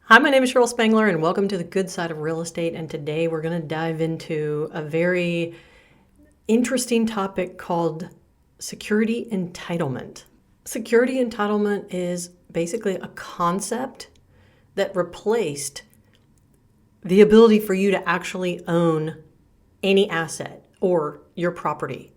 Hi, my name is Cheryl Spangler, and welcome to the good side of real estate. And today we're going to dive into a very interesting topic called security entitlement. Security entitlement is basically a concept that replaced the ability for you to actually own any asset or your property.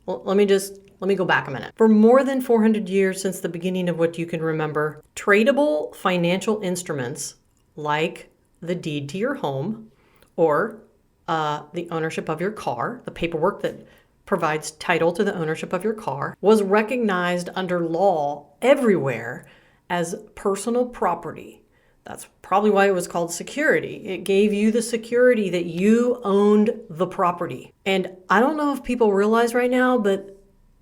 Well, let me go back a minute. For more than 400 years since the beginning of what you can remember, tradable financial instruments like the deed to your home or the ownership of your car, the paperwork that provides title to the ownership of your car, was recognized under law everywhere as personal property. That's probably why it was called security. It gave you the security that you owned the property. And I don't know if people realize right now, but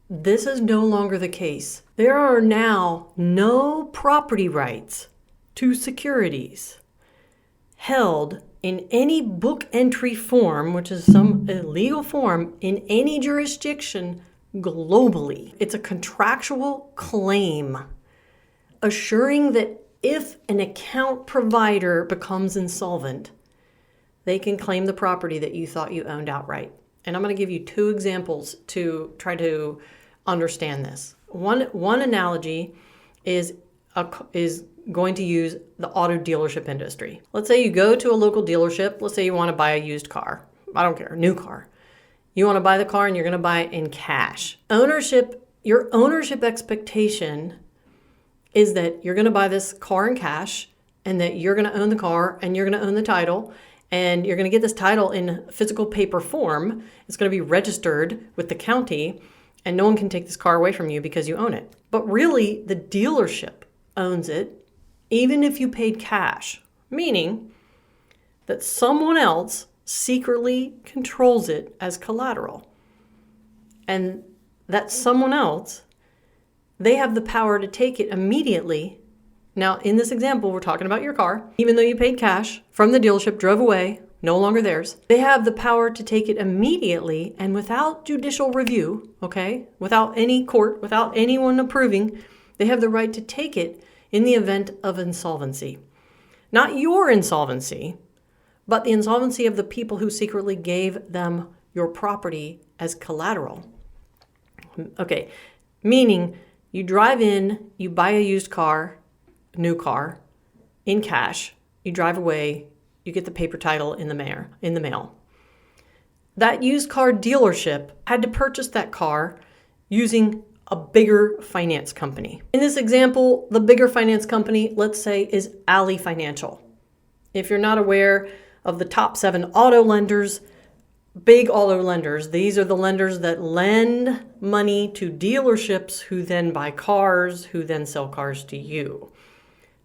this is no longer the case. There are now no property rights to securities held in any book entry form, which is some illegal form, in any jurisdiction globally. It's a contractual claim assuring that if an account provider becomes insolvent, they can claim the property that you thought you owned outright. And I'm going to give you two examples to try to understand this. One analogy is going to use the auto dealership industry. Let's say you go to a local dealership. Let's say you want to buy a used car. I don't care, a new car. You want to buy the car and you're going to buy it in cash. Your ownership expectation is that you're going to buy this car in cash and that you're going to own the car and you're going to own the title and you're going to get this title in physical paper form. It's going to be registered with the county and no one can take this car away from you because you own it. But really, the dealership owns it even if you paid cash, meaning that someone else secretly controls it as collateral. And that someone else, they have the power to take it immediately. Now, in this example, we're talking about your car. Even though you paid cash from the dealership, drove away, no longer theirs, they have the power to take it immediately and without judicial review, okay? Without any court, without anyone approving, they have the right to take it in the event of insolvency. Not your insolvency, but the insolvency of the people who secretly gave them your property as collateral. Okay, meaning you drive in, you buy a used car, new car, in cash, you drive away, you get the paper title in the mail. That used car dealership had to purchase that car using a bigger finance company. In this example, the bigger finance company, let's say, is Ally Financial. If you're not aware of the top 7 auto lenders, big auto lenders, these are the lenders that lend money to dealerships who then buy cars, who then sell cars to you.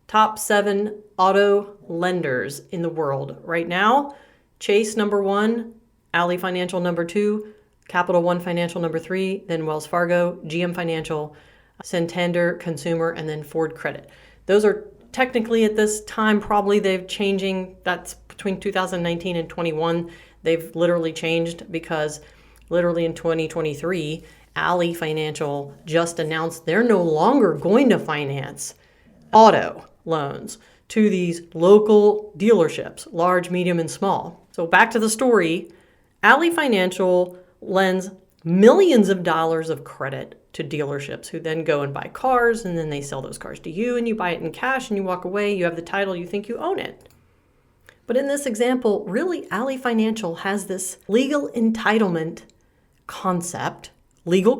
Top 7 auto lenders in the world right now: Chase number 1, Ally Financial number 2, Capital One Financial number 3, then Wells Fargo, GM Financial, Santander Consumer, and then Ford Credit. Those are technically at this time, probably they're changing. That's between 2019 and 21. They've literally changed because literally in 2023, Ally Financial just announced they're no longer going to finance auto loans to these local dealerships, large, medium, and small. So back to the story, Ally Financial lends millions of dollars of credit to dealerships who then go and buy cars, and then they sell those cars to you and you buy it in cash and you walk away, you have the title, you think you own it. But in this example, really, Ally Financial has this legal entitlement concept, legal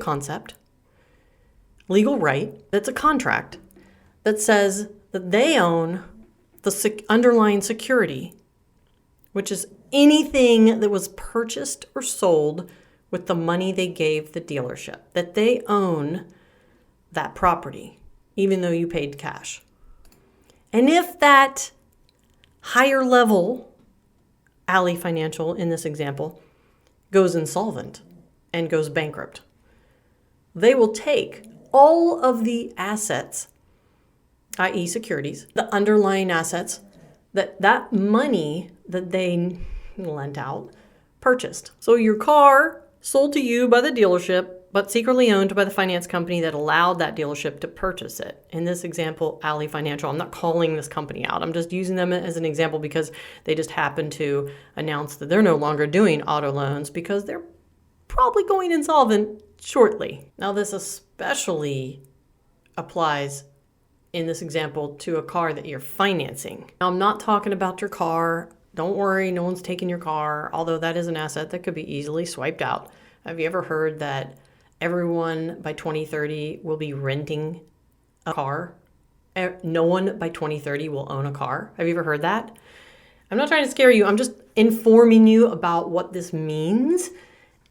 right, that's a contract that says that they own the underlying security, which is anything that was purchased or sold with the money they gave the dealership, that they own that property, even though you paid cash. And if that higher level, Ally Financial in this example, goes insolvent and goes bankrupt, they will take all of the assets, i.e. securities, the underlying assets, that money that they lent out, purchased. So your car sold to you by the dealership, but secretly owned by the finance company that allowed that dealership to purchase it. In this example, Alley Financial. I'm not calling this company out. I'm just using them as an example because they just happened to announce that they're no longer doing auto loans because they're probably going insolvent shortly. Now, this especially applies in this example to a car that you're financing. Now, I'm not talking about your car. Don't worry, no one's taking your car, although that is an asset that could be easily swiped out. Have you ever heard that everyone by 2030 will be renting a car? No one by 2030 will own a car. Have you ever heard that? I'm not trying to scare you. I'm just informing you about what this means.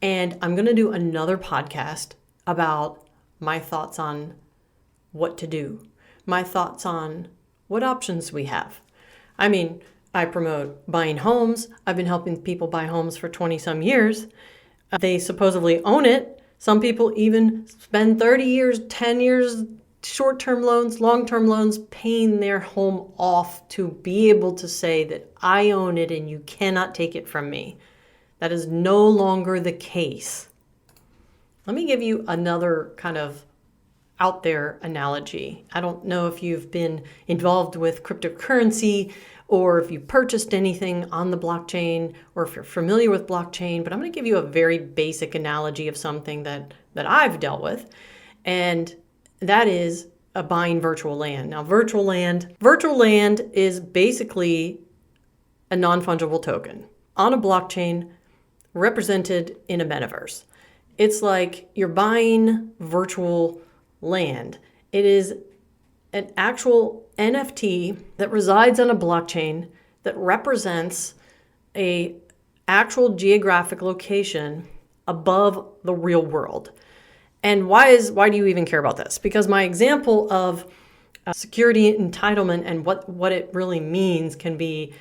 And I'm going to do another podcast about my thoughts on what to do, my thoughts on what options we have. I mean, I promote buying homes. I've been helping people buy homes for 20 some years. They supposedly own it. Some people even spend 30 years, 10 years, short-term loans, long-term loans, paying their home off to be able to say that I own it and you cannot take it from me. That is no longer the case. Let me give you another kind of out there analogy. I don't know if you've been involved with cryptocurrency or if you purchased anything on the blockchain, or if you're familiar with blockchain, but I'm going to give you a very basic analogy of something that I've dealt with, and that is buying virtual land. Now, virtual land is basically a non-fungible token on a blockchain represented in a metaverse. It's like you're buying virtual land. It is an actual NFT that resides on a blockchain that represents a actual geographic location above the real world. And why do you even care about this? Because my example of security entitlement and what it really means can be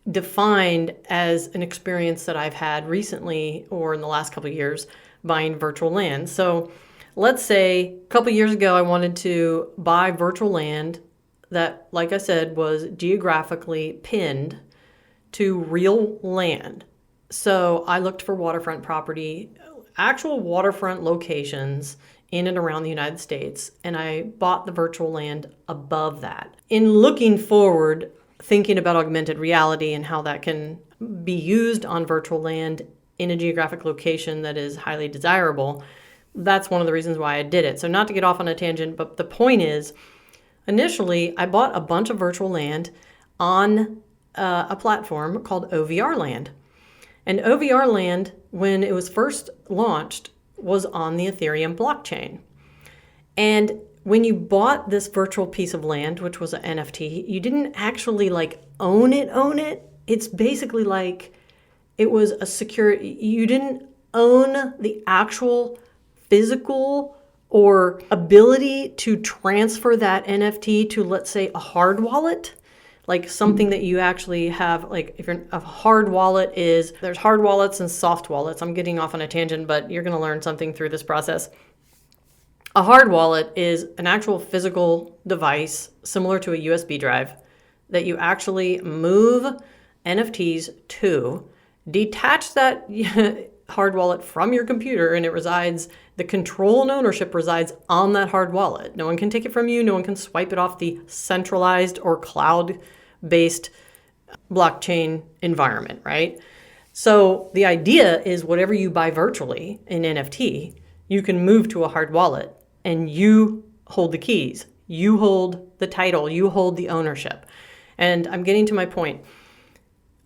defined as an experience that I've had recently or in the last couple of years buying virtual land. So let's say a couple years ago, I wanted to buy virtual land that, like I said, was geographically pinned to real land. So I looked for waterfront property, actual waterfront locations in and around the United States, and I bought the virtual land above that. In looking forward, thinking about augmented reality and how that can be used on virtual land in a geographic location that is highly desirable, that's one of the reasons why I did it. So not to get off on a tangent, but the point is, initially, I bought a bunch of virtual land on a platform called OVR Land. And OVR Land, when it was first launched, was on the Ethereum blockchain. And when you bought this virtual piece of land, which was an NFT, you didn't actually own it. It's basically like it was a secure, you didn't own the actual physical or ability to transfer that NFT to, let's say, a hard wallet, like something that you actually have, like if you're a hard wallet there's hard wallets and soft wallets. I'm getting off on a tangent, but you're going to learn something through this process. A hard wallet is an actual physical device similar to a USB drive that you actually move NFTs to, detach that hard wallet from your computer, and the control and ownership resides on that hard wallet. No one can take it from you. No one can swipe it off the centralized or cloud-based blockchain environment, right? So the idea is whatever you buy virtually in NFT, you can move to a hard wallet and you hold the keys. You hold the title. You hold the ownership. And I'm getting to my point.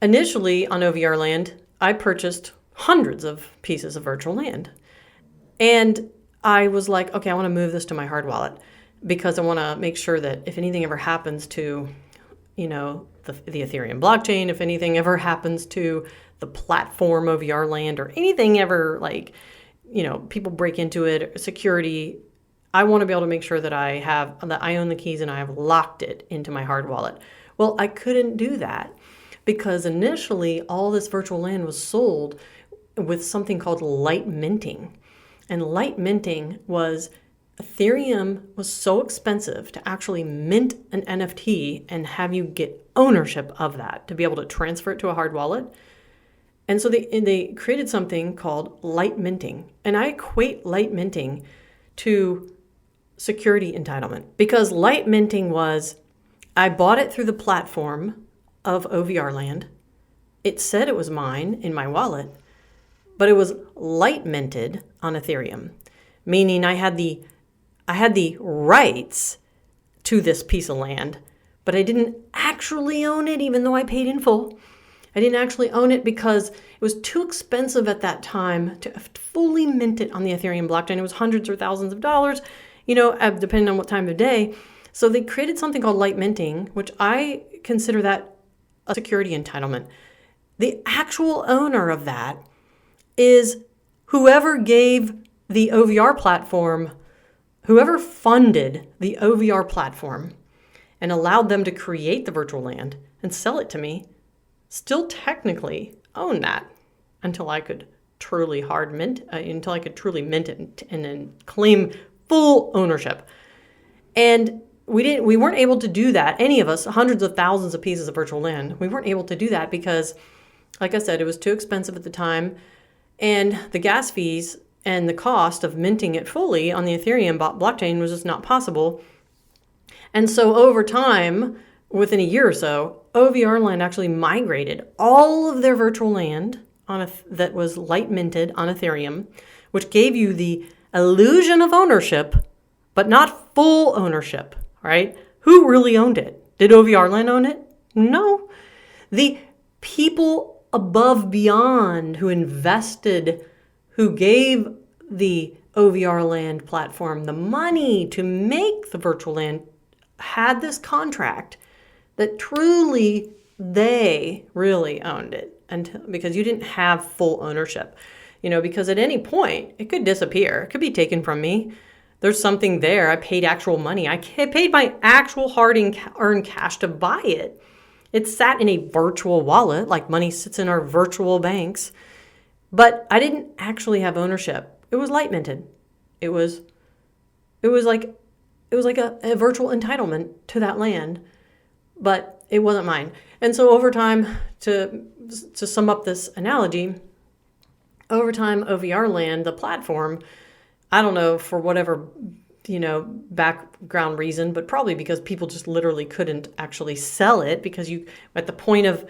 Initially on OVR Land, I purchased hundreds of pieces of virtual land. And I was like, okay, I want to move this to my hard wallet because I want to make sure that if anything ever happens to, the Ethereum blockchain, if anything ever happens to the platform OVR Land or anything ever people break into it, security, I want to be able to make sure that I own the keys and I have locked it into my hard wallet. Well, I couldn't do that because initially all this virtual land was sold with something called light minting. And light minting was Ethereum was so expensive to actually mint an NFT and have you get ownership of that to be able to transfer it to a hard wallet. And so they created something called light minting. And I equate light minting to security entitlement, because light minting was, I bought it through the platform of OVR land. It said it was mine in my wallet, but it was light minted on Ethereum, meaning I had the rights to this piece of land, but I didn't actually own it, even though I paid in full. I didn't actually own it because it was too expensive at that time to fully mint it on the Ethereum blockchain. It was hundreds or thousands of dollars, depending on what time of day. So they created something called light minting, which I consider that a security entitlement. The actual owner of that is whoever gave the OVR platform, whoever funded the OVR platform and allowed them to create the virtual land and sell it to me, still technically own that until I could truly mint it and then claim full ownership. And we weren't able to do that. Any of us, hundreds of thousands of pieces of virtual land, we weren't able to do that because, like I said, it was too expensive at the time. And the gas fees and the cost of minting it fully on the Ethereum blockchain was just not possible. And so over time, within a year or so, OVR land actually migrated all of their virtual land that was light minted on Ethereum, which gave you the illusion of ownership, but not full ownership, right? Who really owned it? Did OVR land own it? No. The people above beyond who invested, who gave the OVR land platform the money to make the virtual land, had this contract that truly they really owned it, because you didn't have full ownership, because at any point it could disappear. It could be taken from me. There's something there. I paid actual money. I paid my actual hard-earned cash to buy it. It sat in a virtual wallet, like money sits in our virtual banks, but I didn't actually have ownership. It was light minted. It was like a virtual entitlement to that land, but it wasn't mine. And so over time, to sum up this analogy, over time, OVR land, the platform, I don't know, for whatever, background reason, but probably because people just literally couldn't actually sell it, because you, at the point of,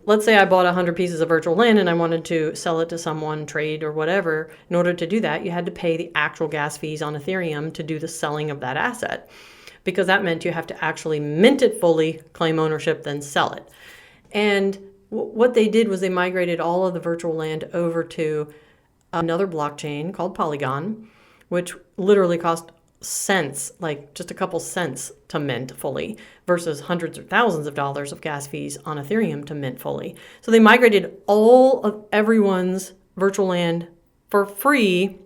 let's say I bought 100 pieces of virtual land and I wanted to sell it to someone, trade or whatever. In order to do that, you had to pay the actual gas fees on Ethereum to do the selling of that asset, because that meant you have to actually mint it fully, claim ownership, then sell it. And what they did was they migrated all of the virtual land over to another blockchain called Polygon, which literally cost cents, like just a couple cents to mint fully, versus hundreds or thousands of dollars of gas fees on Ethereum to mint fully. So they migrated all of everyone's virtual land for free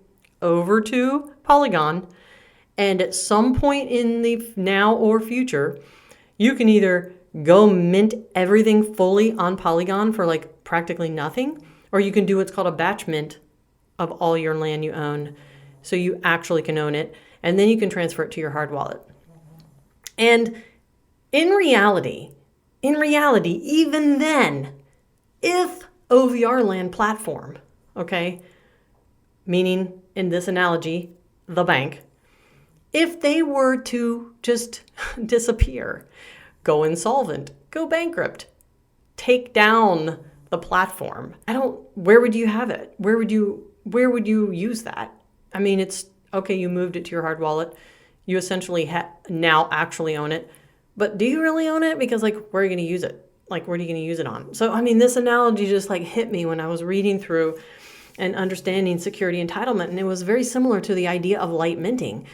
over to Polygon. And at some point in the now or future, you can either go mint everything fully on Polygon for like practically nothing, or you can do what's called a batch mint of all your land you own, so you actually can own it, and then you can transfer it to your hard wallet. And in reality, even then, if OVR land platform, okay, meaning in this analogy, the bank, if they were to just disappear, go insolvent, go bankrupt, take down the platform, where would you have it? Where would you use that? I mean, it's okay, you moved it to your hard wallet. You essentially now actually own it. But do you really own it? Because where are you going to use it? What are you going to use it on? So, I mean, this analogy just hit me when I was reading through and understanding security entitlement. And it was very similar to the idea of light minting.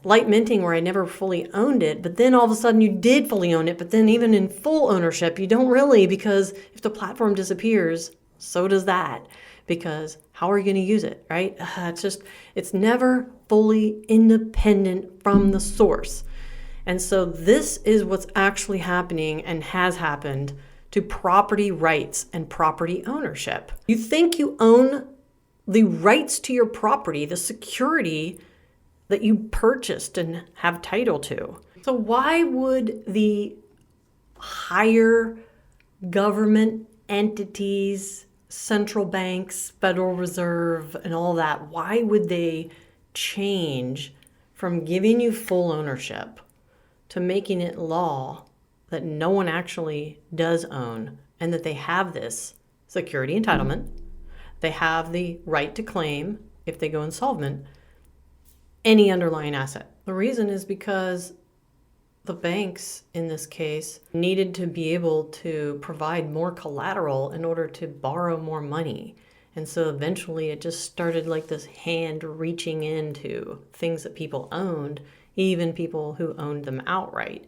Light minting, where I never fully owned it, but then all of a sudden you did fully own it. But then even in full ownership, you don't really, because if the platform disappears, so does that. Because how are you going to use it, right? It's never fully independent from the source. And so this is what's actually happening and has happened to property rights and property ownership. You think you own the rights to your property, the security that you purchased and have title to. So why would the higher government entities, central banks, Federal Reserve, and all that, why would they change from giving you full ownership to making it law that no one actually does own and that they have this security entitlement? They have the right to claim, if they go insolvent, any underlying asset. The reason is because the banks, in this case, needed to be able to provide more collateral in order to borrow more money. And so eventually it just started like this hand reaching into things that people owned, even people who owned them outright.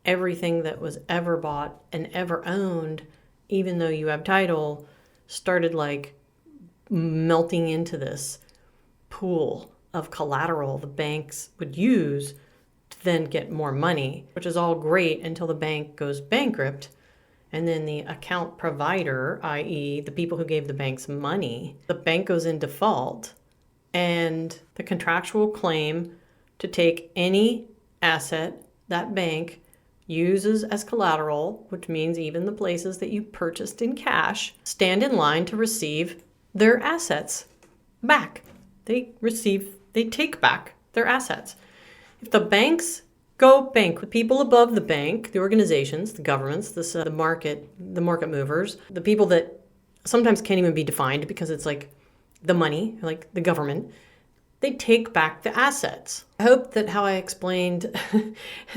Everything that was ever bought and ever owned, even though you have title, started like melting into this pool of collateral the banks would use to then get more money, which is all great until the bank goes bankrupt. And then the account provider, i.e. the people who gave the banks money, the bank goes in default, and the contractual claim to take any asset that bank uses as collateral, which means even the places that you purchased in cash, stand in line to receive their assets back. They take back their assets. If the banks go bank, the people above the bank, the organizations, the governments, the market movers, the people that sometimes can't even be defined because it's like the money, like the government, they take back the assets. I hope that how I explained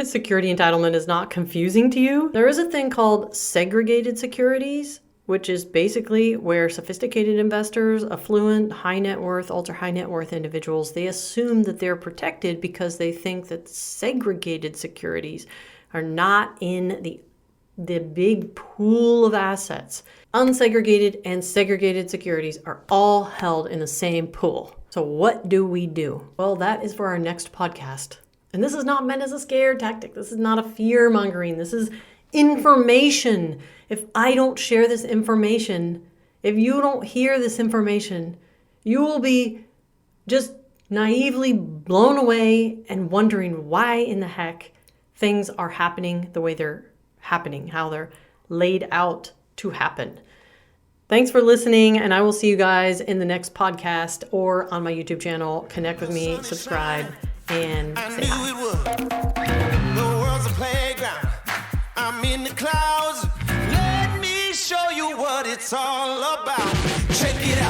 security entitlement is not confusing to you. There is a thing called segregated securities, which is basically where sophisticated investors, affluent, high net worth, ultra high net worth individuals, they assume that they're protected because they think that segregated securities are not in the big pool of assets. Unsegregated and segregated securities are all held in the same pool. So what do we do? Well, that is for our next podcast. And this is not meant as a scare tactic. This is not a fear mongering. This is information. If I don't share this information, if you don't hear this information, you will be just naively blown away and wondering why in the heck things are happening the way they're happening, how they're laid out to happen. Thanks for listening, and I will see you guys in the next podcast or on my YouTube channel. Connect with me, subscribe, and say hi. The world's a playground. I'm in the clouds. Let me show you what it's all about. Check it out.